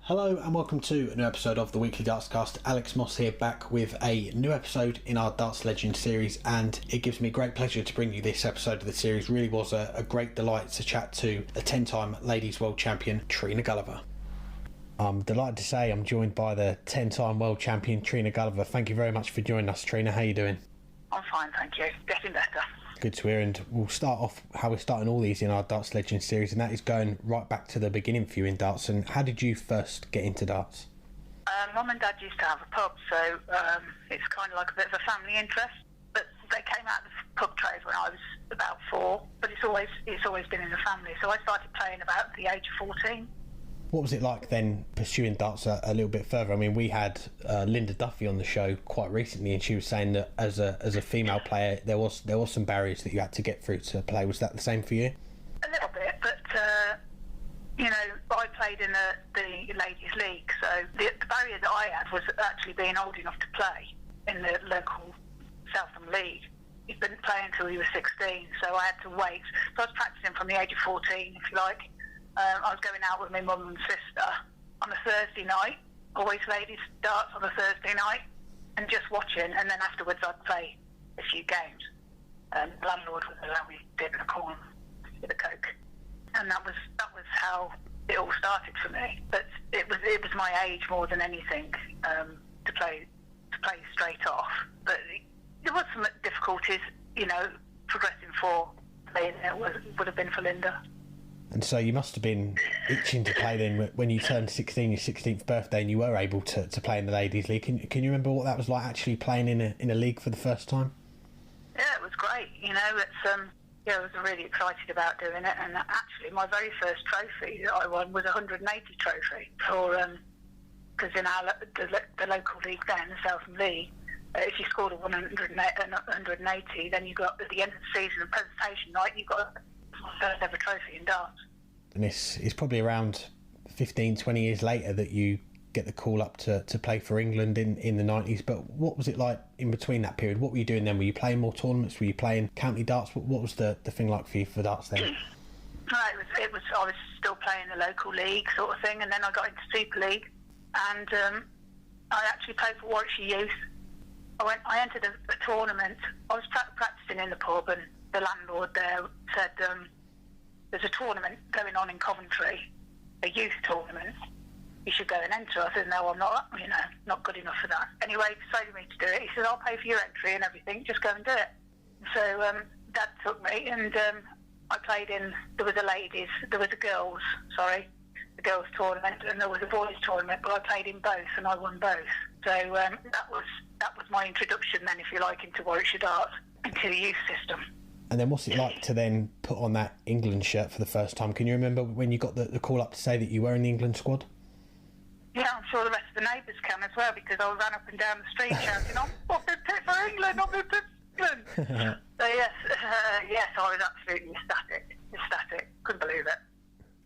Hello and welcome to a new episode of the Weekly Dartscast. Alex Moss here, back with a new episode in our Darts Legend series, and it gives me great pleasure to bring you this episode of the series. Really was a great delight to chat to a 10-time Ladies World Champion, Trina Gulliver. I'm delighted to say I'm joined by the 10-time World Champion, Trina Gulliver. Thank you very much for joining us, Trina. How are you doing? I'm fine, thank you. Getting better. Good to hear, and we'll start off how we're starting all these in our Darts Legends series, and that is going right back to the beginning for you in darts. And how did you first get into darts? Mum and Dad used to have a pub, so it's kind of like a bit of a family interest. But they came out of the pub trade when I was about 4, but it's always been in the family. So I started playing about the age of 14. What was it like then pursuing darts a little bit further? I mean, we had Linda Duffy on the show quite recently, and she was saying that as a female player, there was some barriers that you had to get through to play. Was that the same for you? A little bit, but I played in the ladies' league, so the barrier that I had was actually being old enough to play in the local Southern League. You've been playing until you were 16, so I had to wait. So I was practicing from the age of 14, if you like. I was going out with my mum and sister on a Thursday night, always ladies darts on a Thursday night, and just watching, and then afterwards I'd play a few games. The landlord would allow me to dip in a corner with a Coke, and that was how it all started for me. But it was my age more than anything to play straight off. But there was some difficulties, progressing for me. It would have been for Linda. And so you must have been itching to play then when you turned 16, your 16th birthday, and you were able to play in the Ladies' League. Can you remember what that was like, actually playing in a league for the first time? Yeah, it was great. I was really excited about doing it. And actually, my very first trophy that I won was a 180 trophy because in the local league then, the Southern League, if you scored a 180, then you got, at the end of the season and presentation night, you got my first ever trophy in darts. And it's probably around 15, 20 years later that you get the call up to play for England in the 90s. But what was it like in between that period? What were you doing then? Were you playing more tournaments? Were you playing county darts? What was the thing like for you for darts then? I was still playing the local league sort of thing, and then I got into Super League, and I actually played for Warwickshire Youth. I entered a tournament. I was practicing in the pub, and the landlord there said, there's a tournament going on in Coventry, a youth tournament. You should go and enter. I said, no, I'm not, not good enough for that. Anyway, he persuaded me to do it. He said, I'll pay for your entry and everything, just go and do it. So Dad took me, and I played in, there was a girls tournament, and there was a boys tournament, but I played in both, and I won both. So that was my introduction then, if you like, into Warwickshire darts, into the youth system. And then what's it like to then put on that England shirt for the first time? Can you remember when you got the call up to say that you were in the England squad? Yeah, I'm sure the rest of the neighbours can as well, because I ran up and down the street shouting, I've been picked for England, I've been picked for England. So yes, I was absolutely ecstatic, couldn't believe it.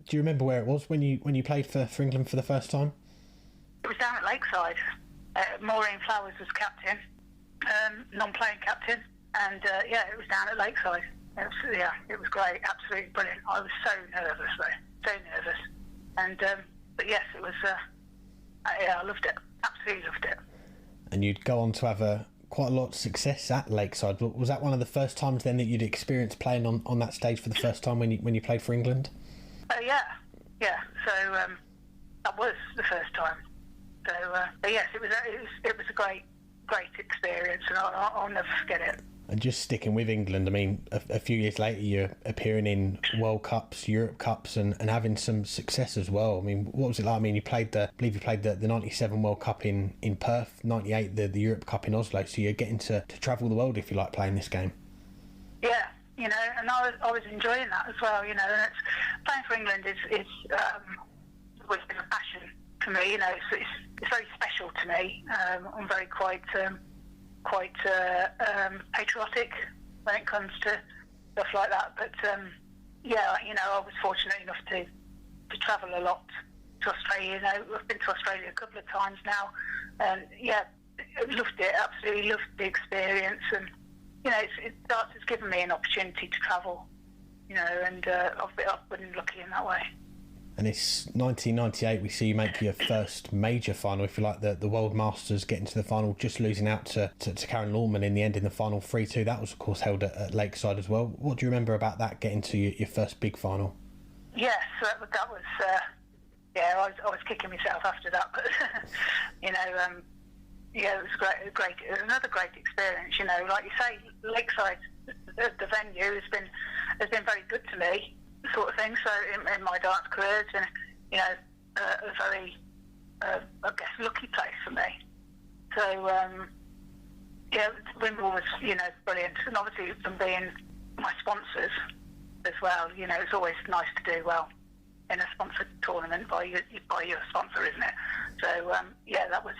Do you remember where it was when you played for England for the first time? It was down at Lakeside. Maureen Flowers was captain, non-playing captain. And it was down at Lakeside. It was great, absolutely brilliant. I was so nervous. And but yes, it was. I loved it, absolutely loved it. And you'd go on to have quite a lot of success at Lakeside. Was that one of the first times then that you'd experienced playing on that stage for the first time when you played for England? Yeah. So that was the first time. So but yes, it was a great experience, and I'll never forget it. And just sticking with England, I mean, a few years later, you're appearing in World Cups, Europe Cups, and having some success as well. I mean, what was it like? I mean, I believe you played the 97 World Cup in Perth, 98 the Europe Cup in Oslo, so you're getting to travel the world, if you like, playing this game. Yeah, and I was enjoying that as well, and playing for England is always been a passion for me, it's very special to me. I'm very quite patriotic when it comes to stuff like that. But I was fortunate enough to travel a lot to Australia. I've been to Australia a couple of times now, and loved it. Absolutely loved the experience, and darts has given me an opportunity to travel. And I've been lucky in that way. And it's 1998, we see you make your first major final, if you like, the World Masters, getting to the final, just losing out to Karen Lorman in the end in the final 3-2. That was, of course, held at Lakeside as well. What do you remember about that, getting to your first big final? Yes, that was, I was kicking myself after that, but, it was great. It was another great experience, like you say, Lakeside, the venue has been very good to me, sort of thing. So in my darts career, it's been, a very, I guess, lucky place for me. So, Wimbledon was, brilliant. And obviously them being my sponsors as well, it's always nice to do well in a sponsored tournament by your sponsor, isn't it? So, that was,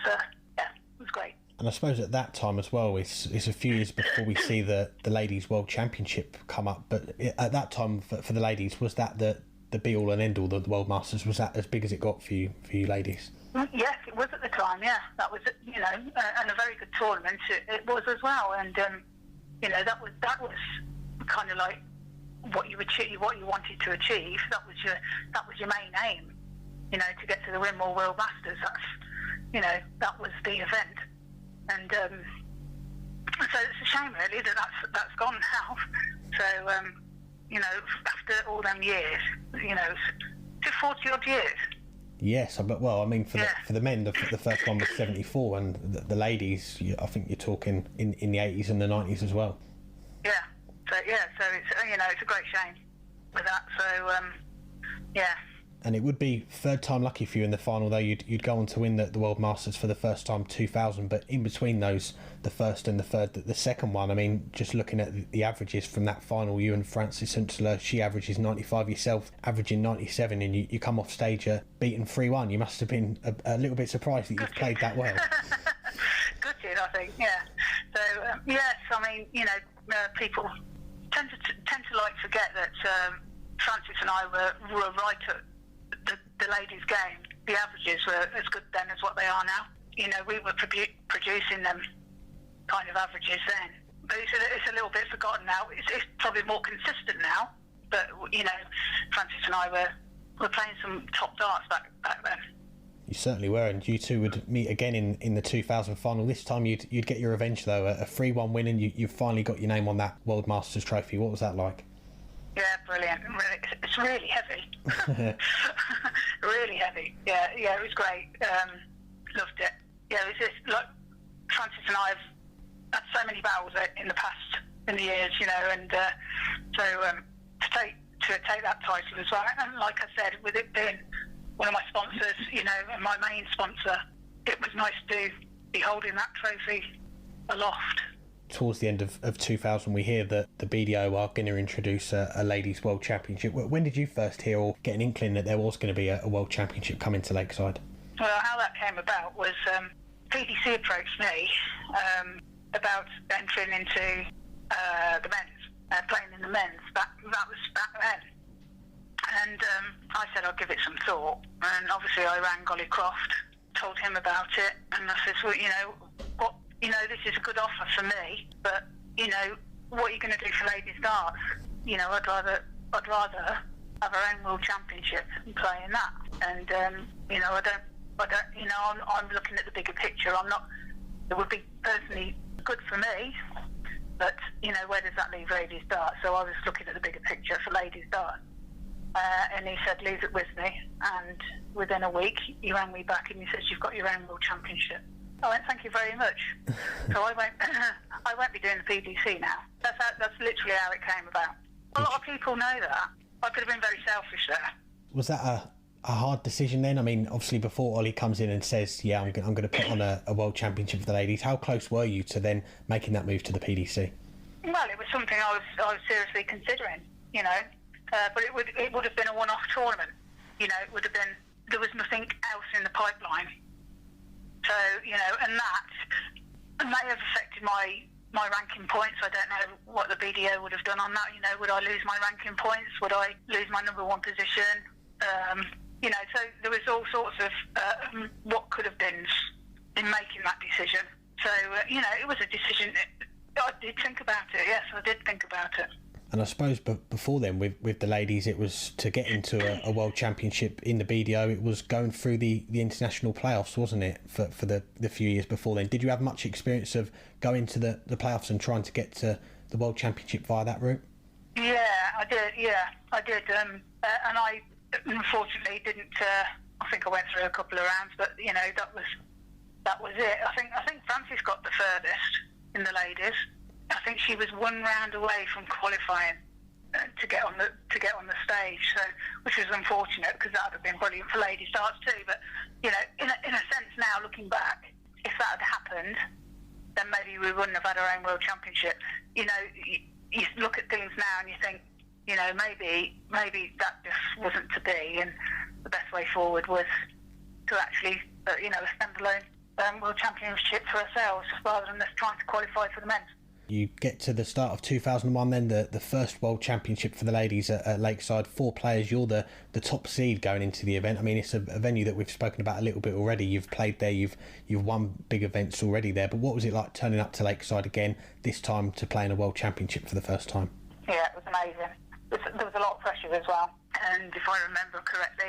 it was great. And I suppose at that time as well, it's a few years before we see the Ladies World Championship come up. But at that time, for the ladies, was that the be-all and end-all, the World Masters? Was that as big as it got for you ladies? Yes, it was at the time, yeah. That was, and a very good tournament it was as well. And, that was kind of like what you wanted to achieve. That was your main aim, to get to the Wimbledon World Masters. That's, that was the event. And so it's a shame, really, that's gone now. So, after all them years, to 40-odd years. Yes, but for the men, the first one was 74, and the ladies, I think you're talking in the 80s and the 90s as well. Yeah. So it's it's a great shame with that. So yeah. And it would be third time lucky for you in the final, though. You'd go on to win the World Masters for the first time, 2000. But in between those, the first and the third, the second one, I mean, just looking at the averages from that final, you and Frances Huntelaar, she averages 95, yourself averaging 97, and you come off stage beaten 3-1. You must have been a little bit surprised that you've played that well. Gutted, I think, yeah. So, yes, I mean, people tend to like forget that Frances and I were right at the ladies' game. The averages were as good then as what they are now. We were producing them kind of averages then. But it's a little bit forgotten now. It's probably more consistent now. But, Frances and I were playing some top darts back then. You certainly were, and you two would meet again in the 2000 final. This time you'd get your revenge, though. A 3-1 win, and you finally got your name on that World Masters trophy. What was that like? Yeah, brilliant. It's really heavy. Really heavy. Yeah, it was great. Loved it. Yeah, it was just like Frances and I have had so many battles in the past, in the years, and so to take that title as well. And like I said, with it being one of my sponsors, and my main sponsor, it was nice to be holding that trophy aloft. Towards the end of 2000, we hear that the BDO are going to introduce a Ladies World Championship. When did you first hear or get an inkling that there was going to be a World Championship coming to Lakeside? Well, how that came about was PDC approached me about entering into the men's, playing in the men's. That was back then. And I said I'd give it some thought. And obviously I rang Golly Croft, told him about it, and I said, well, what? This is a good offer for me, but, what are you going to do for ladies darts? I'd rather have our own world championship and play in that. And, I'm looking at the bigger picture. It would be personally good for me, but, where does that leave ladies darts? So I was looking at the bigger picture for ladies darts. And he said, leave it with me. And within a week, he rang me back and he says, you've got your own world championship. I went, thank you very much. So I won't be doing the PDC now. That's literally how it came about. A lot of people know that. I could have been very selfish there. Was that a hard decision then? I mean, obviously before Ollie comes in and says, yeah, I'm going to put on a world championship for the ladies, how close were you to then making that move to the PDC? Well, it was something I was seriously considering, but it would have been a one-off tournament. It would have been, there was nothing else in the pipeline. So, and that may have affected my ranking points. I don't know what the BDO would have done on that. Would I lose my ranking points? Would I lose my number one position? So there was all sorts of what could have been in making that decision. So, it was a decision. I did think about it. Yes, I did think about it. And I suppose before then, with the ladies, it was to get into a world championship in the BDO. It was going through the international playoffs, wasn't it, for the few years before then? Did you have much experience of going to the playoffs and trying to get to the world championship via that route? Yeah, I did. And I unfortunately didn't. I think I went through a couple of rounds, but that was it. I think Frances got the furthest in the ladies. I think she was one round away from qualifying to get on the stage, so which was unfortunate because that would have been brilliant for ladies darts too. But in a sense now, looking back, if that had happened, then maybe we wouldn't have had our own world championship. You look at things now and you think, maybe that just wasn't to be, and the best way forward was to actually, a standalone world championship for ourselves rather than just trying to qualify for the men's. You get to the start of 2001 then, the first World Championship for the ladies at Lakeside. 4 players, you're the top seed going into the event. I mean, it's a venue that we've spoken about a little bit already. You've played there, you've won big events already there, but what was it like turning up to Lakeside again, this time to play in a World Championship for the first time? Yeah, it was amazing. There was a lot of pressure as well, and if I remember correctly,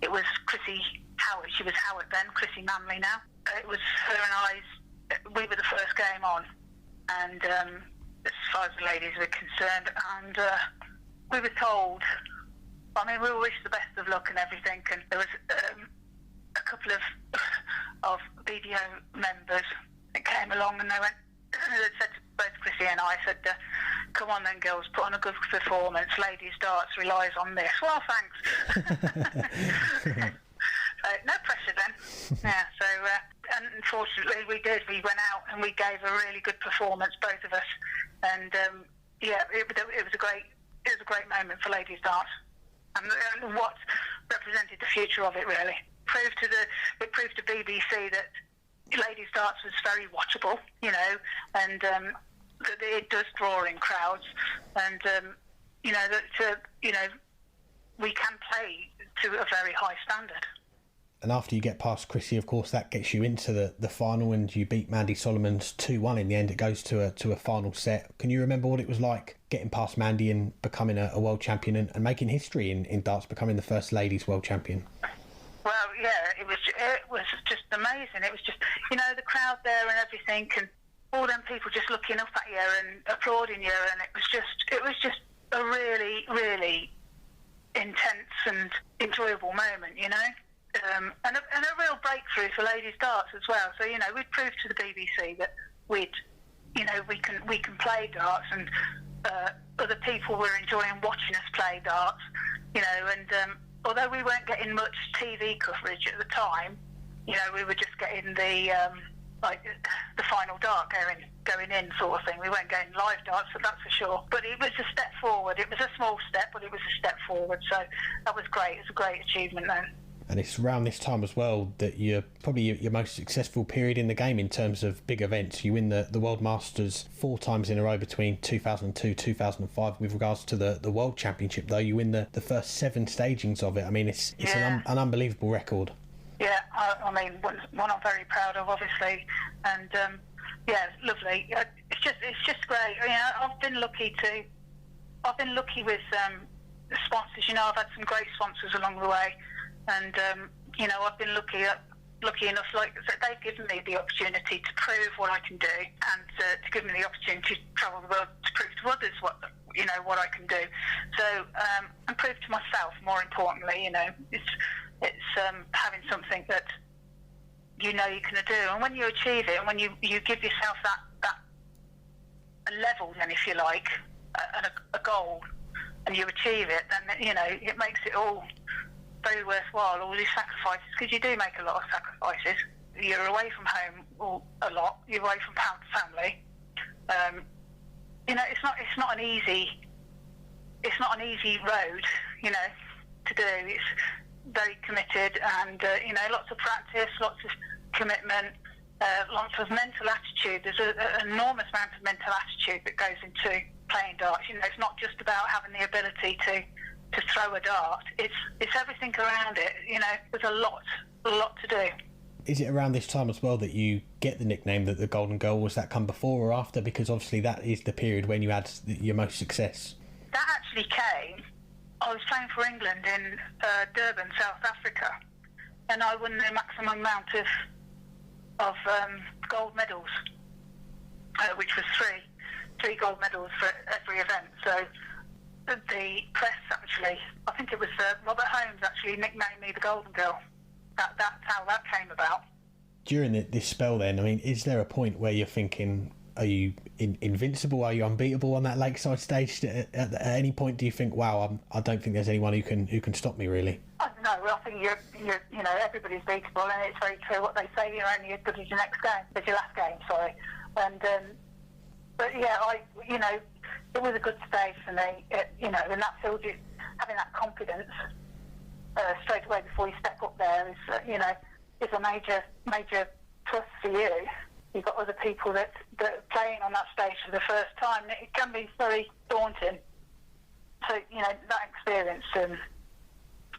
it was Chrissy Howard. She was Howard then, Chrissy Manley now. It was her and I's, we were the first game on, and as far as the ladies were concerned, and we were told, we were wished the best of luck and everything, and there was a couple of BDO members that came along and they said to both Chrissy and I, said, come on then girls, put on a good performance, ladies darts relies on this. Well, thanks. No pressure then. Yeah, so and unfortunately we did. We went out and we gave a really good performance, both of us, and it was a great moment for ladies darts, and what represented the future of it really. It proved to BBC that ladies darts was very watchable, and that it does draw in crowds, and we can play to a very high standard. And after you get past Chrissy, of course, that gets you into the final, and you beat Mandy Solomons 2-1 in the end. It goes to a final set. Can you remember what it was like getting past Mandy and becoming a world champion and making history in darts, becoming the first ladies world champion? Well, yeah, it was just amazing. It was just, the crowd there and everything, and all them people just looking up at you and applauding you, and it was just a really, really intense and enjoyable moment, and a real breakthrough for ladies darts as well. So we'd proved to the BBC that we can play darts, and other people were enjoying watching us play darts, and although we weren't getting much TV coverage at the time, we were just getting the final dart going in sort of thing. We weren't getting live darts, so that's for sure. But it was a step forward. It was a small step, but it was a step forward. So that was great. It was a great achievement then. And it's around this time as well that you're probably your most successful period in the game in terms of big events. You win the World Masters 4 times in a row between 2002 2005. With regards to the World Championship, though, you win the first 7 stagings of it. I mean, it's an unbelievable record. Yeah, one I'm very proud of, obviously, and lovely. It's just great. I've been lucky with the sponsors. I've had some great sponsors along the way. And I've been lucky enough. Like I said, they've given me the opportunity to prove what I can do, and to give me the opportunity to travel the world to prove to others what I can do. So and prove to myself, more importantly, it's having something that you can do, and when you achieve it, and when you give yourself that a level, then if you like, and a goal, and you achieve it, then it makes it all very worthwhile, all these sacrifices, because you do make a lot of sacrifices. You're away from home a lot. You're away from family. It's not an easy road, to do. It's very committed, and lots of practice, lots of commitment, lots of mental attitude. There's an enormous amount of mental attitude that goes into playing darts. It's not just about having the ability to throw a dart. It's everything around it. There's a lot to do. Is it around this time as well that you get the nickname that the Golden Girl? Was that come before or after? Because obviously that is the period when you had your most success. That actually came. I was playing for England in Durban, South Africa, and I won the maximum amount of gold medals, which was three gold medals for every event. So the press actually, I think it was Robert Holmes actually nicknamed me the Golden Girl. That's how that came about. During this spell then, I mean, is there a point where you're thinking, are you invincible? Are you unbeatable on that lakeside stage? At any point do you think, wow, I don't think there's anyone who can stop me, really? No, I think you're everybody's beatable, and it's very true what they say. You're only as good as your next game, as your last game. Sorry, and but yeah, it was a good stage for me. And that fills you, having that confidence straight away before you step up there is a major plus for you. You've got other people that are playing on that stage for the first time. It can be very daunting. So, that experience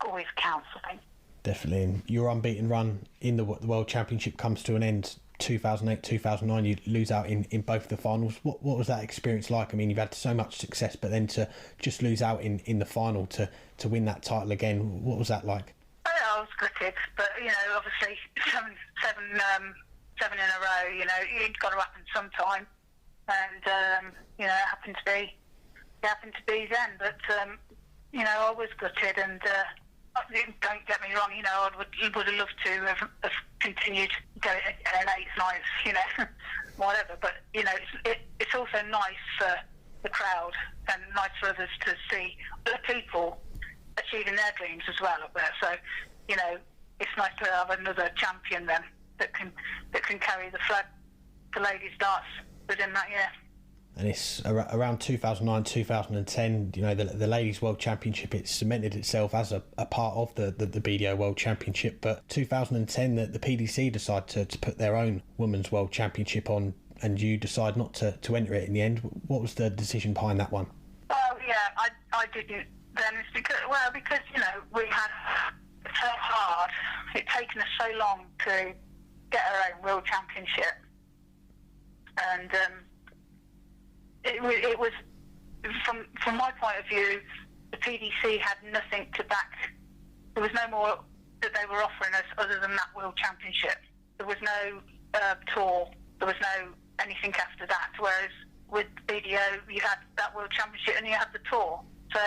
always counts, I think. Definitely. And your unbeaten run in the World Championship comes to an end 2008, 2009. You lose out in both the finals. What was that experience like? I mean, you've had so much success, but then to just lose out in the final to win that title again, what was that like? I was gutted, but, obviously seven in a row, it's got to happen sometime, and it happened to be then. But I was gutted, and don't get me wrong, I would have loved to have continued going at 8s, 9s, whatever. But it's also nice for the crowd and nice for others to see other people achieving their dreams as well up there. So it's nice to have another champion then that can carry the flag for ladies darts within that year. And it's around 2009, 2010, the Ladies World Championship, it cemented itself as a part of the BDO World Championship. But 2010, the PDC decide to put their own Women's World Championship on, and you decide not to enter it in the end. What was the decision behind that one? Well, yeah, I didn't then. It's because we had so hard. It'd taken us so long to get our own World Championship. And it was from my point of view, the PDC had nothing to back. There was no more that they were offering us other than that World Championship. There was no tour. There was no anything after that. Whereas with BDO, you had that World Championship and you had the tour. So,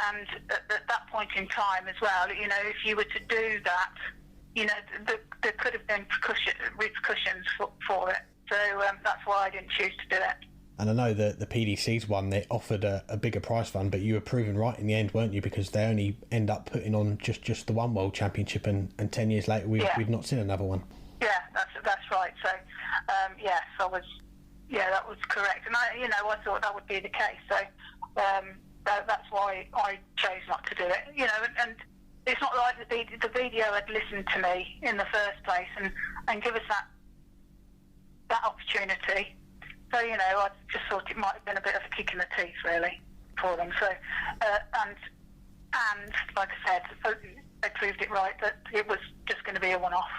and at that point in time as well, if you were to do that, there could have been repercussions for it. So that's why I didn't choose to do it. And I know that the PDC's one, they offered a bigger prize fund, but you were proven right in the end, weren't you? Because they only end up putting on just the one World Championship, and 10 years later we've not seen another one. Yeah, that's right. So yes, that was correct, and I thought that would be the case. So that's why I chose not to do it. And it's not like the video had listened to me in the first place and give us that opportunity. So, I just thought it might have been a bit of a kick in the teeth, really, for them. So, and like I said, they proved it right, that it was just going to be a one-off.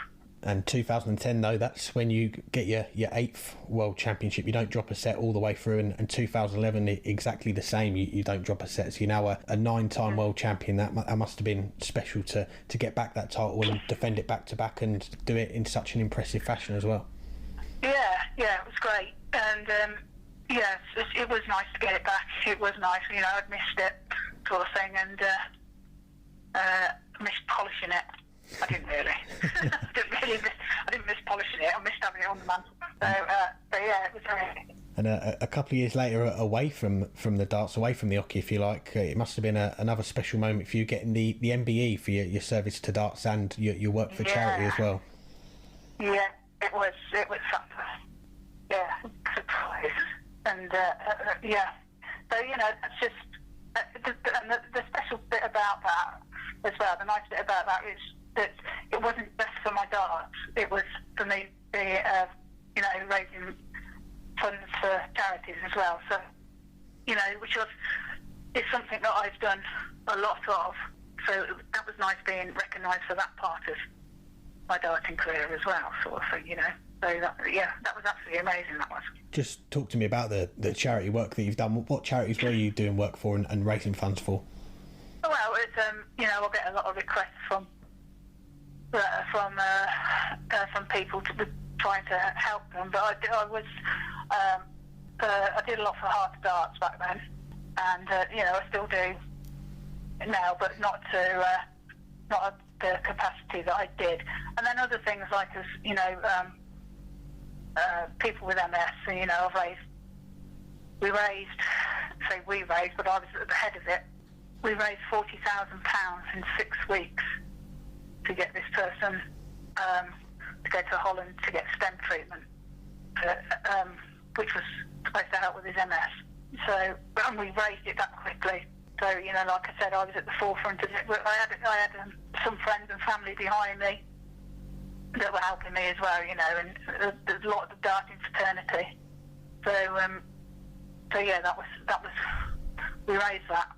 And 2010, though, that's when you get your 8th World Championship. You don't drop a set all the way through, and 2011, exactly the same. You don't drop a set. So you're now a 9-time world champion. That must have been special to get back that title and defend it back-to-back and do it in such an impressive fashion as well. Yeah, it was great. And, yes, it was nice to get it back. It was nice. I'd missed it, sort of thing, and missed polishing it. I didn't really. I didn't miss polishing it. I missed having it on the mantle. So yeah, it was very. And a couple of years later, away from the darts, away from the hockey, if you like, it must have been another special moment for you getting the MBE for your service to darts and your work for charity as well. Yeah, it was something. Yeah, surprise. And yeah, so that's just the special bit about that as well. The nice bit about that is that it wasn't just for my darts. It was for me, raising funds for charities as well. So, which is something that I've done a lot of. So that was nice being recognised for that part my darting career as well, sort of thing, you know. So that was absolutely amazing. That was. Just talk to me about the charity work that you've done. What charities were you doing work for and raising funds for? Well, it's I'll get a lot of requests from people to be trying to help them. But I did a lot for Heart of Darts back then, and I still do now, but not at the capacity that I did. And then other things like people with MS, we raised, but I was at the head of it. We raised £40,000 in 6 weeks to get this person to go to Holland to get stem treatment, which was supposed to help with his MS. So, and we raised it that quickly. So, like I said, I was at the forefront of it. I had some friends and family behind me that were helping me as well, and there's a lot of the darting fraternity. So yeah, that was we raised that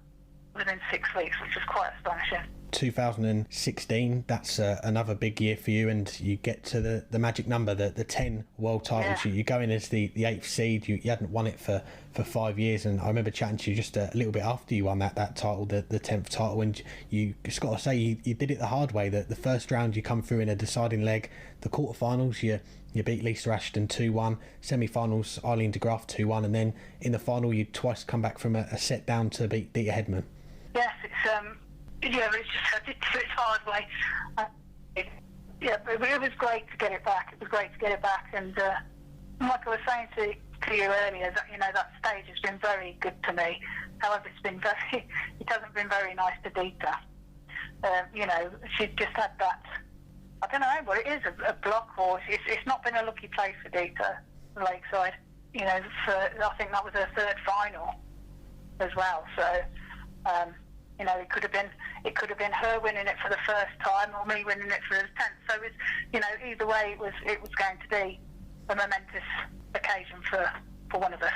within 6 weeks, which was quite astonishing. 2016, that's another big year for you, and you get to the magic number, the 10 world titles. Yeah. You go in as the 8th seed. You hadn't won it for 5 years, and I remember chatting to you just a little bit after you won that title, the 10th title, and you just got to say you did it the hard way. The first round you come through in a deciding leg, the quarterfinals you beat Lisa Ashton 2-1, semi-finals Eileen de Graaf 2-1, and then in the final you twice come back from a set down to beat Dieter Hedman. Yes, it's I did do it the hard way. But it was great to get it back. And like I was saying to you earlier, that that stage has been very good to me. However, it hasn't been very nice to Dieter. She's just had that. I don't know what it is, a block, or it's not been a lucky place for Dieter, Lakeside. I think that was her third final as well. So. It could have been her winning it for the first time or me winning it for the 10th. So it's, either way, it was going to be a momentous occasion for one of us.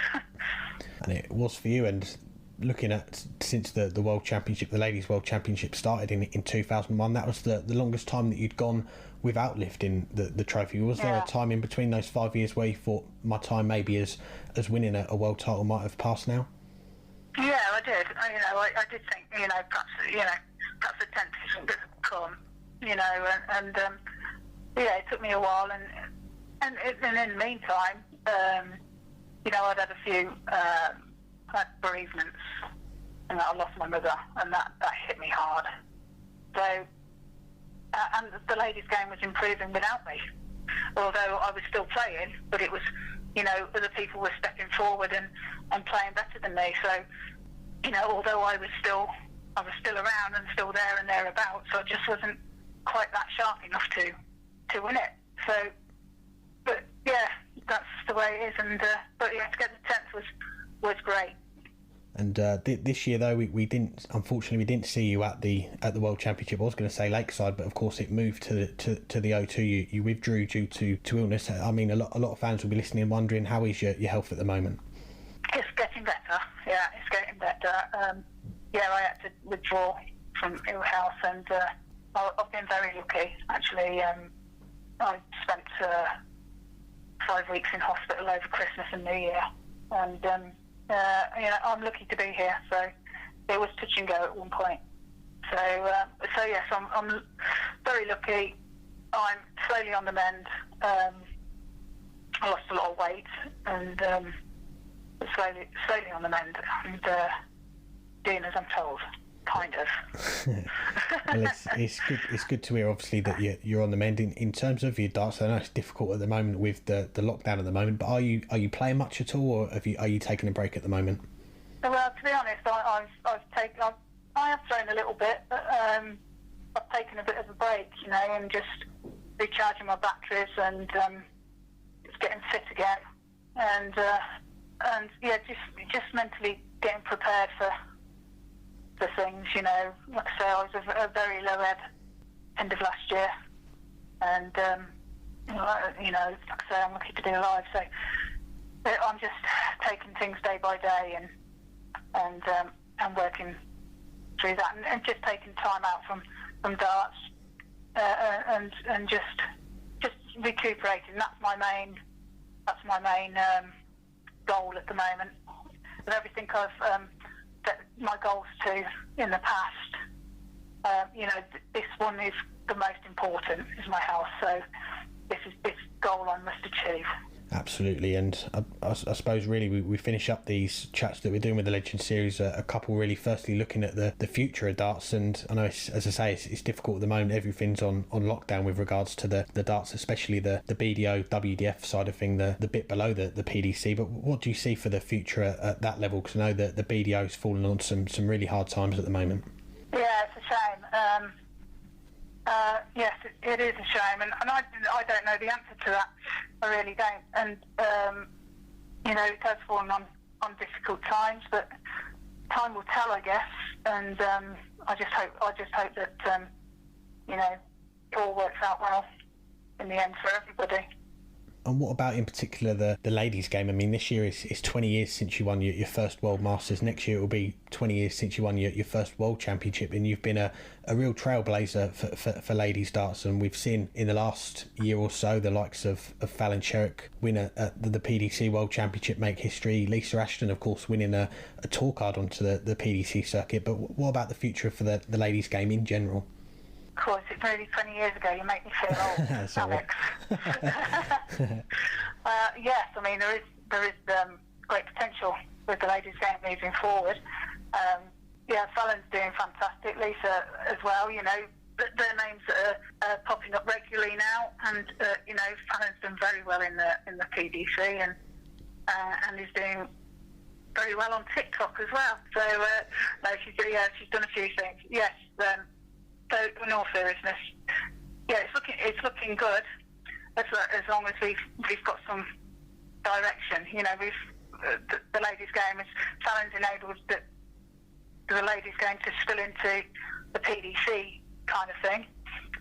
And it was for you. And looking at since the World Championship, the Ladies World Championship started in 2001, that was the longest time that you'd gone without lifting the trophy. Was there a time in between those 5 years where you thought my time maybe as winning a world title might have passed now? Yeah, I did. I did think, perhaps the 10th isn't going to come, it took me a while, and in the meantime, I'd had a few bereavements, and I lost my mother, and that hit me hard. So, and the ladies' game was improving without me, although I was still playing, but it was, other people were stepping forward and playing better than me. So, although I was still around and still there and thereabouts, so I just wasn't quite that sharp enough to win it. So, but yeah, that's the way it is. And but yeah, to get the 10th was great. And this year, though, we didn't see you at the World Championship. I was going to say Lakeside, but of course it moved to the O2. You withdrew due to illness. I mean, a lot of fans will be listening and wondering, how is your health at the moment? It's getting better. Yeah, it's getting better. I had to withdraw from ill health, and I've been very lucky. Actually, I spent 5 weeks in hospital over Christmas and New Year, and I'm lucky to be here. So it was touch and go at one point. So yes, I'm very lucky. I'm slowly on the mend. I lost a lot of weight, and slowly on the mend, and doing as I'm told, kind of. Well, it's good to hear, obviously, that you're on the mend. In terms of your darts, I know it's difficult at the moment with the lockdown at the moment, but are you playing much at all, or are you taking a break at the moment? Well, to be honest, I have thrown a little bit, but I've taken a bit of a break, and just recharging my batteries and just getting fit again, and yeah, just mentally getting prepared for things, Like I say, I was a very low ebb end of last year, and like I say, I'm lucky to be alive. So I'm just taking things day by day, and working through that, and just taking time out from darts, and just recuperating. That's my main goal at the moment. With everything I've set my goals to in the past, this one is the most important, is my health. So this goal I must achieve. Absolutely, and I suppose really we finish up these chats that we're doing with the Legend series a couple really firstly looking at the future of darts. And I know as I say it's difficult at the moment, everything's on lockdown with regards to the darts, especially the BDO WDF side of thing, the bit below the PDC. But what do you see for the future at that level? Because I know that the BDO's fallen on some really hard times at the moment. Yeah, it's a shame. Yes, it is a shame, and I don't know the answer to that. I really don't. And it has fallen on difficult times, but time will tell, I guess. And I just hope that it all works out well in the end for everybody. And what about in particular the ladies' game? I mean, this year is 20 years since you won your first World Masters. Next year it will be 20 years since you won your first World Championship, and you've been a real trailblazer for ladies' darts. And we've seen in the last year or so the likes of Fallon Sherrick win at the PDC World Championship, make history. Lisa Ashton, of course, winning a tour card onto the PDC circuit. But what about the future for the ladies' game in general? Of course, it's nearly 20 years ago. You make me feel old, Alex. Yes, I mean there is great potential with the ladies' game moving forward. Fallon's doing fantastic. Lisa as well. Their names are popping up regularly now, and Fallon's done very well in the PDC, and is doing very well on TikTok as well. So she's done a few things. Yes. So in all seriousness, it's looking good as long as we've got some direction. The ladies' game is Fallon's enabled the ladies' game to spill into the PDC kind of thing,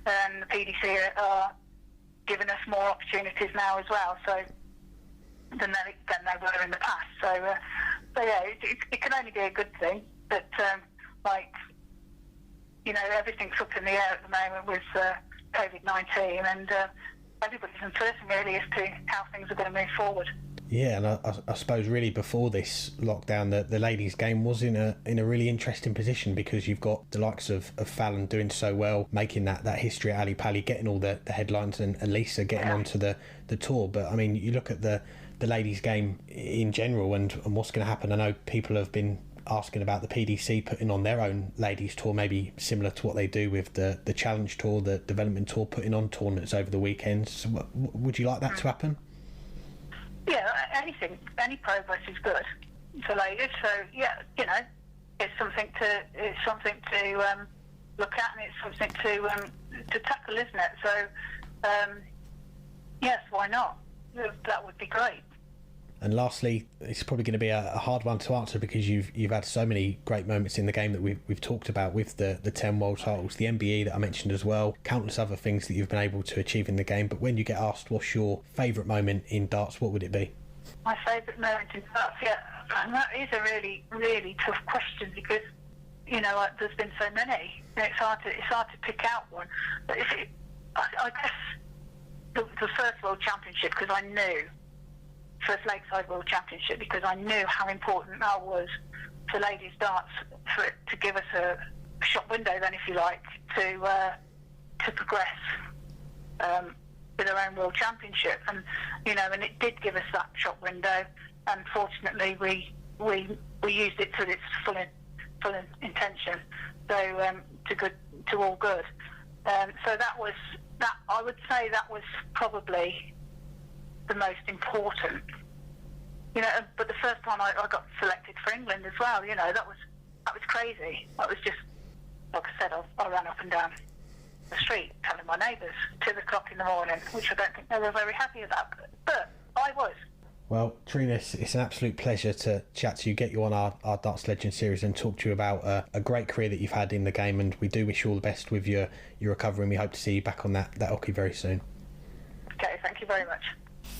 and the PDC are giving us more opportunities now as well. So than they were in the past. So it can only be a good thing. But everything's up in the air at the moment with COVID-19, and everybody's uncertain really as to how things are going to move forward. Yeah, and I suppose really before this lockdown, the ladies' game was in a really interesting position, because you've got the likes of Fallon doing so well, making that history at Ali Pali, getting all the headlines, and Lisa getting onto the tour. But I mean, you look at the ladies' game in general and what's going to happen. I know people have been asking about the PDC putting on their own ladies tour, maybe similar to what they do with the Challenge Tour, the Development Tour, putting on tournaments over the weekends. So would you like that to happen? Yeah, any progress is good for ladies. So it's something to look at, and it's something to tackle, isn't it? So yes, why not? That would be great. And lastly, it's probably going to be a hard one to answer, because you've had so many great moments in the game that we've talked about, with the 10 world titles, the MBE that I mentioned as well, countless other things that you've been able to achieve in the game. But when you get asked what's your favourite moment in darts, what would it be? My favourite moment in darts, and that is a really, really tough question, because there's been so many. It's hard to pick out one. But I guess the first World Championship, because I knew. First Lakeside World Championship, because I knew how important that was for ladies' darts, for it to give us a shop window then, if you like, to progress with our own World Championship. And and it did give us that shop window, and fortunately we used it to its full intention, so to all good. So I would say that was probably the most important, but the first time I got selected for England as well, that was crazy. That was just, like I said, I ran up and down the street telling my neighbours 2 o'clock in the morning, which I don't think they were very happy about, but I was. Well, Trina, it's an absolute pleasure to chat to you, get you on our Darts Legend series, and talk to you about a great career that you've had in the game. And we do wish you all the best with your recovery, and we hope to see you back on that hockey very soon. Okay, thank you very much.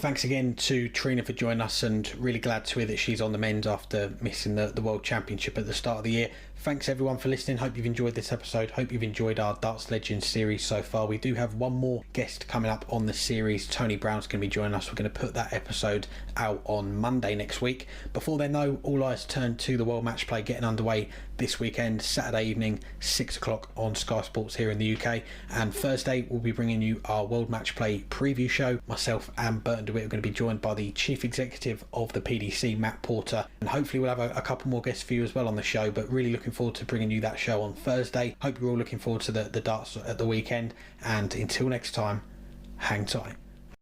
Thanks again to Trina for joining us, and really glad to hear that she's on the mend after missing the World Championship at the start of the year. Thanks everyone for listening. Hope you've enjoyed this episode. Hope you've enjoyed our Darts Legends series so far. We do have one more guest coming up on the series. Tony Brown's going to be joining us. We're going to put that episode out on Monday next week. Before then though, all eyes turn to the World Match Play getting underway this weekend, Saturday evening, 6 o'clock on Sky Sports here in the UK. And Thursday we'll be bringing you our World Match Play preview show. Myself and Burton DeWitt are going to be joined by the Chief Executive of the PDC, Matt Porter. And hopefully we'll have a couple more guests for you as well on the show, but really looking forward to bringing you that show on Thursday. Hope you're all looking forward to the darts at the weekend, and until next time, hang tight.